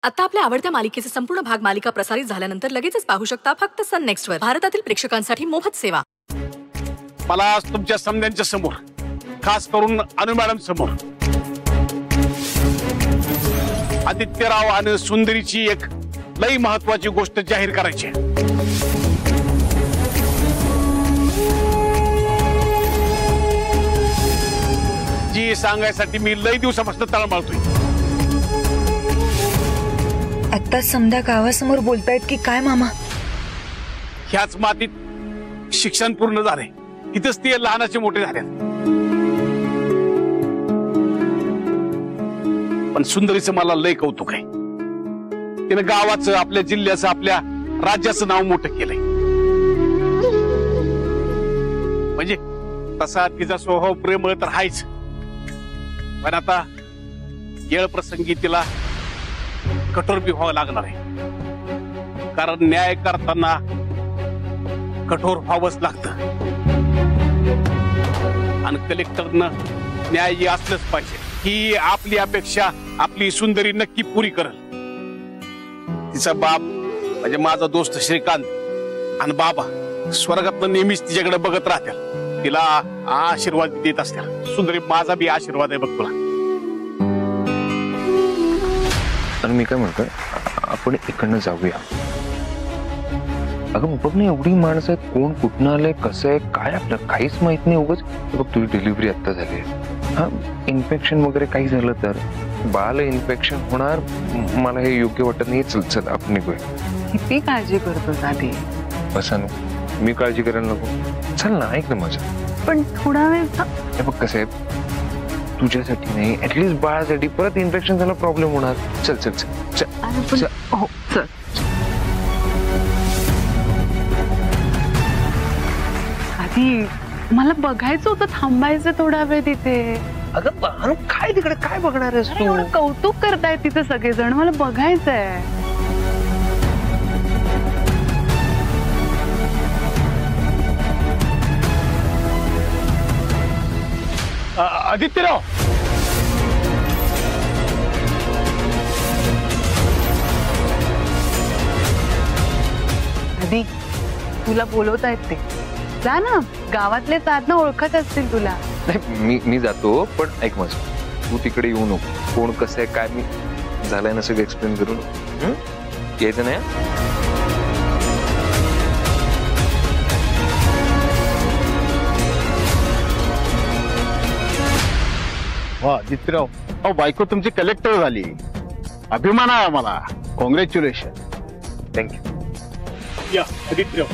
आता आपल्या आवडत्या मालिकेचे संपूर्ण भाग मालिका प्रसारित झाल्यानंतर लगेचच पाहू शकता फक्त सन नेक्स्ट वर. भारतातील प्रेक्षकांसाठी मोफत सेवा. मला आज तुमच्या समद्यांच्या समोर, खास करून अनु मॅडम समोर, आदित्यराव आणि सुंदरीची एक लई महत्वाची गोष्ट जाहीर करायची आहे. जी सांगायसाठी मी लई दिवसापासून तळमळतोय. आता समद्या गावासमोर बोलतायत की काय मामा? ह्याच मातीत शिक्षण पूर्ण झाले, इथंच ते लहानाचे मोठे झाले. पण सुंदरीचं मला लय कौतुक आहे. तिने गावाचं, आपल्या जिल्ह्याचं, आपल्या राज्याचं नाव मोठं केलंय. म्हणजे तसा तिचा स्वभाव प्रेमळ तर हायच, पण आता येळ प्रसंगी तिला कठोर बी व्हावं लागणार आहे. कारण न्याय करताना कठोर व्हावंच लागतं. आणि कलेक्टरनं न्याय असलंच पाहिजे ही आपली अपेक्षा आपली सुंदरी नक्की पुरी करेल. तिचा बाप म्हणजे माझा दोस्त श्रीकांत आणि बाबा स्वर्गातनं नेहमीच तिच्याकडे बघत राहतील, तिला आशीर्वाद देत असतील. सुंदरी, माझा बी आशीर्वाद आहे बघ तुला. आणि मी काय म्हणतोय, आपण इकडनं जाऊया. अगं बघ ना, एवढी माणसं आहेत, कोण कुठनं आलंय, कसं आहे, काय आपलं काहीच माहित नाही. उगाच बघ, तुझी डिलिव्हरी आता झाली आहे, हा इन्फेक्शन वगैरे काही झालं तर बाळाला इन्फेक्शन होणार. मला हे योग्य वाटत नाही. चल चल आपण निघूया. किती काळजी करतो आधी. असं मी काळजी करायला नको. चल ना, ऐक ना माझं. पण थोडा वेळ हे बघ कसं आहे, तुझ्यासाठी नाही, ऍटलीस्ट बाळासाठी. परत इन्फेक्शन झाला प्रॉब्लेम होणार. चल चल चल चल. हो चल. आधी मला बघायचं होतं, थांबायचं थोडा वेळ तिथे. अगं काय तिकडे काय बघणार आहेस तू? एवढं कौतुक करतायत तिथे सगळेजण, मला बघायचंय. आदित्यराव, आधी तुला बोलवतायत ते. जा ना, गावातले ना ओळखत असतील तुला. नाही मी जातो, पण ऐक माझं, तू तिकडे येऊ नको. कोण कसं आहे काय मी झालंय ना सगळं एक्सप्लेन करू नको. यायचं नाही. वा आदित्यराव, अहो बायको तुमची कलेक्टर झाली, अभिमान आहे आम्हाला. कॉंग्रॅच्युलेशन. थँक्यू. या आदित्यराव.